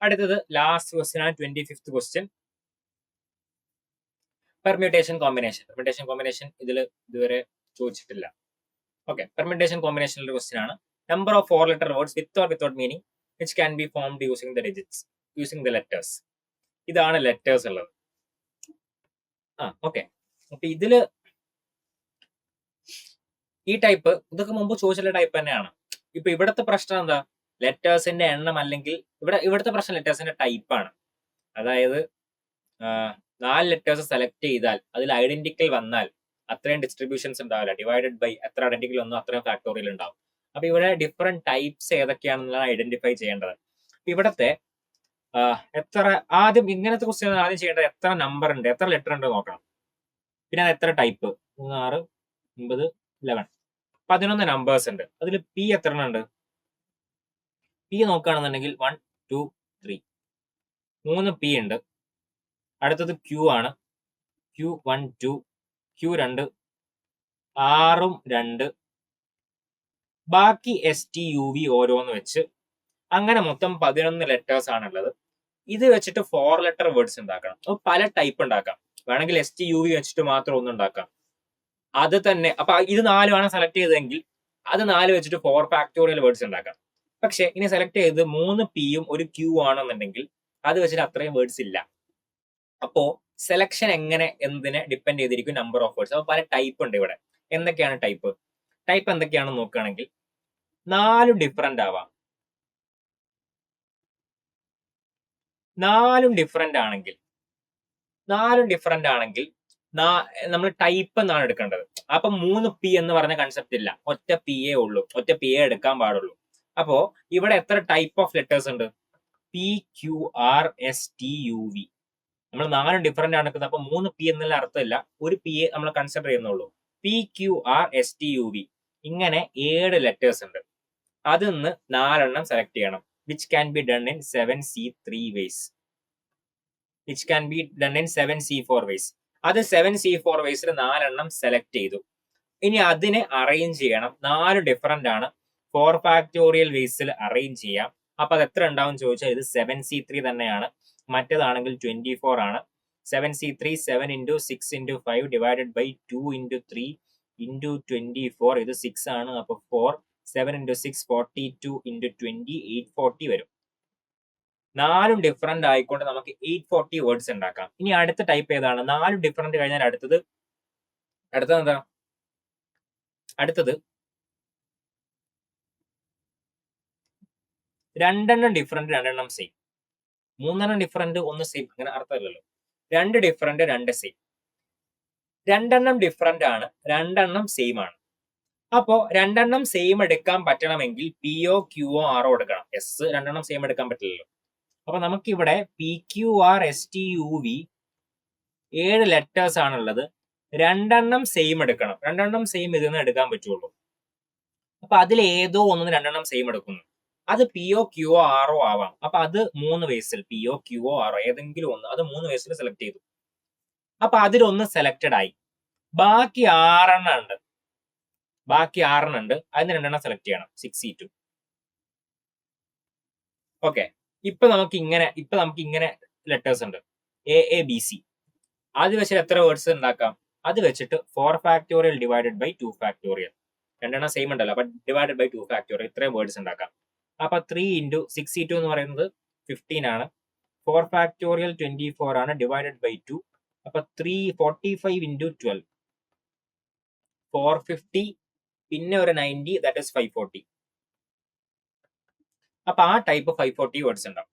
അടുത്തത് last question ആണ് 25th question. Permutation combination ഇതിൽ ഇതുവരെ ചോദിച്ചിട്ടില്ല. ഓക്കെ, പെർമ്യൂട്ടേഷൻ കോമ്പിനേഷനിലെ ക്വസ്റ്റ്യൻ ആണ്. Number of 4 letter words with or without meaning which can be formed using the digits using the letters. ഇതാണ് letters ഉള്ളത്. Okay, അപ്പൊ ഇതില് ഈ ടൈപ്പ് ഇതൊക്കെ മുമ്പ് ചോദിച്ചിട്ടുള്ള ടൈപ്പ് തന്നെയാണ്. ഇപ്പൊ ഇവിടുത്തെ പ്രശ്നം എന്താ? ലെറ്റേഴ്സിന്റെ എണ്ണം, അല്ലെങ്കിൽ ഇവിടുത്തെ പ്രശ്നം ലെറ്റേഴ്സിന്റെ ടൈപ്പാണ്. അതായത് 4 ലെറ്റേഴ്സ് സെലക്ട് ചെയ്താൽ അതിൽ ഐഡന്റിക്കൽ വന്നാൽ അത്രയും ഡിസ്ട്രിബ്യൂഷൻസ് ഉണ്ടാവില്ല. ഡിവൈഡഡ് ബൈ എത്ര ഐഡന്റിക്കൽ വന്നോ അത്രയും ഫാക്ടോറിയൽ ഉണ്ടാവും. അപ്പൊ ഇവിടെ ഡിഫറെന്റ് ടൈപ്സ് ഏതൊക്കെയാണെന്നുള്ളത് ഐഡന്റിഫൈ ചെയ്യേണ്ടത്. ഇവിടത്തെ എത്ര ആദ്യം ഇങ്ങനത്തെ ക്വസ്റ്റ്യൻ ആദ്യം ചെയ്യേണ്ടത് എത്ര നമ്പർ ഉണ്ട്, എത്ര ലെറ്റർ ഉണ്ട് നോക്കണം. പിന്നെ അത് എത്ര ടൈപ്പ്, 3, 6, 9, 11, 11 നമ്പേഴ്സ് ഉണ്ട്. അതിൽ പി എത്ര ഉണ്ട്? പി നോക്കുകയാണെന്നുണ്ടെങ്കിൽ 1, 2, 3, 3 പി ഉണ്ട്. അടുത്തത് ക്യൂ ആണ്. ക്യൂ 1, 2, ക്യൂ 2, 6ഉം 2, ബാക്കി STUV ഓരോന്ന് വെച്ച് അങ്ങനെ മൊത്തം 11 ലെറ്റേഴ്സ് ആണുള്ളത്. ഇത് വെച്ചിട്ട് 4 letter വേർഡ്സ് ഉണ്ടാക്കണം. അപ്പോൾ പല ടൈപ്പ് ഉണ്ടാക്കാം. വേണമെങ്കിൽ STUV വെച്ചിട്ട് മാത്രം ഒന്നും ഉണ്ടാക്കാം. അത് തന്നെ അപ്പൊ ഇത് 4 ആണ് സെലക്ട് ചെയ്തതെങ്കിൽ അത് 4 വെച്ചിട്ട് 4 ഫാക്ടോറിയൽ വേർഡ്സ് ഉണ്ടാക്കാം. പക്ഷെ ഇനി സെലക്ട് ചെയ്ത് 3 പിയും ഒരു ക്യൂ ആണെന്നുണ്ടെങ്കിൽ അത് വെച്ചിട്ട് അത്രയും വേർഡ്സ് ഇല്ല. അപ്പോ സെലക്ഷൻ എങ്ങനെ എന്നതിനെ ഡിപ്പെൻഡ് ചെയ്തിരിക്കും നമ്പർ ഓഫ് വേർഡ്സ്. അപ്പൊ പല ടൈപ്പ് ഉണ്ട് ഇവിടെ. എന്തൊക്കെയാണ് ടൈപ്പ്? ടൈപ്പ് എന്തൊക്കെയാണെന്ന് നോക്കുകയാണെങ്കിൽ 4 ഡിഫറെന്റ് ആവാം. 4 ഡിഫറെന്റ് ആണെങ്കിൽ നമ്മൾ ടൈപ്പ് എന്നാണ് എടുക്കേണ്ടത്. അപ്പൊ 3 പി എന്ന് പറഞ്ഞ കൺസെപ്റ്റ് ഇല്ല. ഒറ്റ പി എ ഉള്ളൂ. ഒറ്റ പി എ എടുക്കാൻ പാടുള്ളൂ. അപ്പോ ഇവിടെ എത്ര ടൈപ്പ് ഓഫ് ലെറ്റേഴ്സ് ഉണ്ട്? PQRSTUV. നമ്മൾ 4 ഡിഫറെന്റ് ആണ് എടുക്കുന്നത്. അപ്പൊ 3 പി എന്നുള്ള അർത്ഥമില്ല. ഒരു പി എ നമ്മൾ കൺസിഡർ ചെയ്യുന്നുള്ളൂ. PQRSTUV. ഇങ്ങനെ 7 ലെറ്റേഴ്സ് ഉണ്ട്. അതിന്ന് 4 സെലക്ട് ചെയ്യണം. Which can be done in 7C3 ways. അത് 7C4 ways 4 സെലക്ട് ചെയ്തു. ഇനി അതിനെ അറേഞ്ച് ചെയ്യണം. 4 ഡിഫറെന്റ് ആണ്. 4 ഫാക്ടോറിയൽ വേസിൽ അറേഞ്ച് ചെയ്യാം. അപ്പൊ അത് എത്ര ഉണ്ടാവും ചോദിച്ചാൽ ഇത് 7C3 തന്നെയാണ്. മറ്റേതാണെങ്കിൽ 24 ആണ്. 7C3 7 into 6 into 5 divided by 2 into 3 into 24. ഇത് 6 ആണ്. അപ്പൊ 4 7 into 6 42 into 20 840 വരും. 4 ഡിഫറെന്റ് ആയിക്കൊണ്ട് നമുക്ക് 840 വേർഡ്സ് ഉണ്ടാക്കാം. ഇനി അടുത്ത ടൈപ്പ് ഏതാണ്? 4 ഡിഫറെന്റ് കഴിഞ്ഞാൽ അടുത്തത് എന്താ? അടുത്തത് 2 ഡിഫറെന്റ് 2 സെയിം. 3 different 1 same. അങ്ങനെ അർത്ഥമില്ലല്ലോ. 2 ഡിഫറെന്റ് 2 സെയിം. 2 ഡിഫറെന്റ് ആണ്, 2 സെയിം ആണ്. അപ്പോ 2 സെയിം എടുക്കാൻ പറ്റണമെങ്കിൽ പിഒ ക്യൂഒ ആറോ എടുക്കണം. എസ് 2 സെയിം എടുക്കാൻ പറ്റില്ലല്ലോ. അപ്പൊ നമുക്കിവിടെ PQRSTUV 7 ലെറ്റേഴ്സ് ആണുള്ളത്. 2 സെയിം എടുക്കണം. 2 സെയിം ഇതിൽ നിന്ന് എടുക്കാൻ പറ്റുള്ളൂ. അപ്പൊ അതിൽ ഏതോ ഒന്നും 2 സെയിം എടുക്കുന്നു. അത് പിഒ ക്യൂഒ ആറോ ആവാം. അപ്പൊ അത് 3 വേസിൽ പിഒ ക്യൂഒ ആറോ ഏതെങ്കിലും ഒന്ന് അത് 3 വേസിൽ സെലക്ട് ചെയ്തു. അപ്പൊ അതിലൊന്ന് സെലക്റ്റഡ് ആയി. ബാക്കി 6 ഉണ്ട്. അതിന് 2 സെലക്ട് ചെയ്യണം. 6C2. ഓക്കെ, ഇപ്പൊ നമുക്ക് ഇങ്ങനെ ലെറ്റേഴ്സ് ഉണ്ട്. AABC. അത് വെച്ചിട്ട് എത്ര വേർഡ്സ് ഉണ്ടാക്കാം? അത് വെച്ചിട്ട് 4 factorial divided by 2 factorial. 2 same ഉണ്ടല്ലോ. അപ്പൊ ഡിവൈഡഡ് ബൈ 2 ഫാക്ടോറിയൽ ഇത്രയും വേർഡ്സ് ഉണ്ടാക്കാം. അപ്പൊ 3 into 6C2 എന്ന് പറയുന്നത് 15 ആണ്. 4 ഫാക്ടോറിയൽ 24 ആണ്. Divided by 2. അപ്പൊ 345 into 12 450. പിന്നെ ഒരു 90, ദാറ്റ് ഇസ് 540. അപ്പൊ ആ ടൈപ്പ് 540 വേർഡ്സ് ഉണ്ടാവും.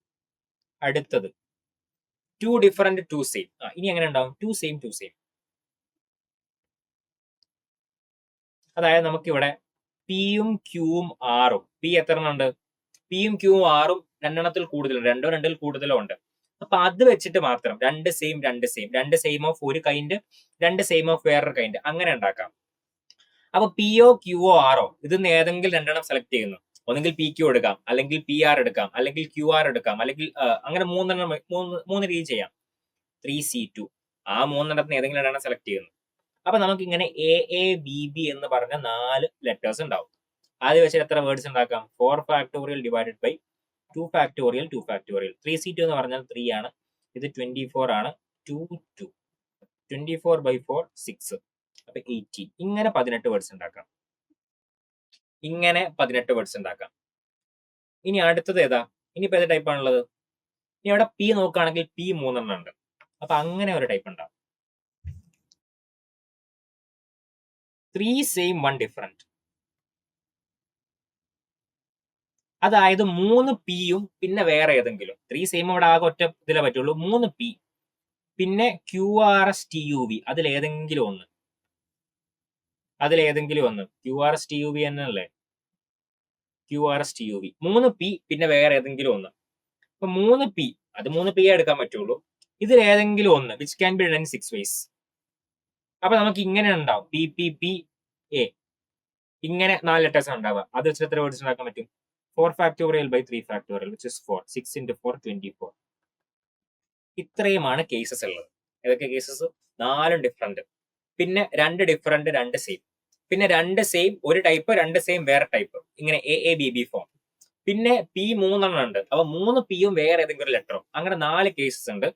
അടുത്തത് 2 ഡിഫറെന്റ് 2 സെയിം. ഇനി എങ്ങനെ ഉണ്ടാവും? 2 സെയിം 2 സെയിം. അതായത് നമുക്കിവിടെ പിയും ക്യൂവും ആറും. പി എത്ര ഉണ്ട്? പിയും ക്യൂവും ആറും 2 കൂടുതലുണ്ട്. 2 കൂടുതലോ ഉണ്ട്. അപ്പൊ അത് വെച്ചിട്ട് മാത്രം 2 സെയിം 2 സെയിം ഓഫ് ഒരു കൈൻഡ്, 2 സെയിം ഓഫ് വേറൊരു കൈൻഡ്, അങ്ങനെ ഉണ്ടാക്കാം. അപ്പൊ പിഒ ക്യൂഒ ആറോ ഇതിന്ന് ഏതെങ്കിലും 2 സെലക്ട് ചെയ്യുന്നു. ഒന്നെങ്കിൽ പി ക്യൂ എടുക്കാം, അല്ലെങ്കിൽ PR എടുക്കാം, അല്ലെങ്കിൽ QR എടുക്കാം, അല്ലെങ്കിൽ അങ്ങനെ 3 രീതി ചെയ്യാം. 3C2. ആ 3 ഏതെങ്കിലും 2 സെലക്ട് ചെയ്യുന്നു. അപ്പൊ നമുക്ക് ഇങ്ങനെ AABB എന്ന് പറഞ്ഞ 4 ലെറ്റേഴ്സ് ഉണ്ടാവും. അത് വെച്ച് എത്ര വേർഡ്സ് ഉണ്ടാക്കാം? 4 factorial divided by 2 factorial 2 factorial 3c2 എന്ന് പറഞ്ഞാൽ 3 ആണ്. ഇത് 24 ആണ്. 2 2 24/4 6 അപ്പൊ 18. ഇങ്ങനെ 18 വേർഡ്സ് ഉണ്ടാക്കാം. ഇങ്ങനെ 18 വേർഡ്സ് ഉണ്ടാക്കാം. ഇനി അടുത്തത് ഏതാ? ഇനിയിപ്പോ ഏത് ടൈപ്പ് ആണുള്ളത്? ഇനി അവിടെ പി നോക്കുകയാണെങ്കിൽ പി 3 എണ്ണം ഉണ്ട്. അപ്പൊ അങ്ങനെ ഒരു ടൈപ്പ് ഉണ്ടാവും. 3 സെയിം 1 ഡിഫറെന്റ്. അതായത് 3 പിയും പിന്നെ വേറെ ഏതെങ്കിലും. 3 സെയിം അവിടെ ആകെ ഒറ്റ ഇതിലേ പറ്റുള്ളൂ. 3 പി പിന്നെ QRSTUV അതിലേതെങ്കിലും ഒന്ന്. QRSTUV എന്നല്ലേ? QRSTUV 3 പി പിന്നെ വേറെ ഏതെങ്കിലും ഒന്ന്. അപ്പൊ 3 പി അത് 3 പി എടുക്കാൻ പറ്റുള്ളൂ. ഇതിൽ ഏതെങ്കിലും ഒന്ന് which can be done 6 ways. അപ്പൊ നമുക്ക് ഇങ്ങനെ ഉണ്ടാവും PPPA. ഇങ്ങനെ 4 ലെറ്റേഴ്സ് ഉണ്ടാവുക. അത് വെച്ച് എത്ര വേർഡ്സ് ഉണ്ടാക്കാൻ പറ്റും? 4 factorial by 3 factorial which is 4. 6 into 4 24. ഇത്രയുമാണ് കേസസ് ഉള്ളത്. ഏതൊക്കെ കേസസ്? 4 ഡിഫറെന്റ്. പിന്നെ 2 ഡിഫറെന്റ് 2 സെയിം. പിന്നെ 2 സെയിം ഒരു ടൈപ്പ് 2 സെയിം വേറെ ടൈപ്പ്. ഇങ്ങനെ AABB ഫോം. പിന്നെ പി 3 എണ്ണം ഉണ്ട്. അപ്പൊ 3 പിയും വേറെ ഏതെങ്കിലും ലെറ്ററും. അങ്ങനെ 4 കേസസ് ഉണ്ട്.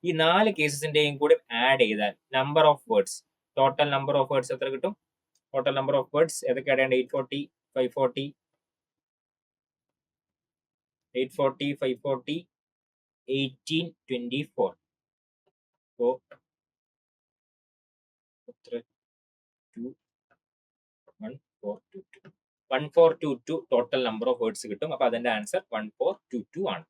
ഈ 4 കേസസിന്റെയും കൂടി ആഡ് ചെയ്താൽ number of words, total number of words എത്ര കിട്ടും? ടോട്ടൽ നമ്പർ ഓഫ് വേർഡ്സ് ഏതൊക്കെ add 840 540 840 540 18 24. So 1422 total number of words കിട്ടും. അപ്പൊ അതിന്റെ ആൻസർ 1422 ആണ്.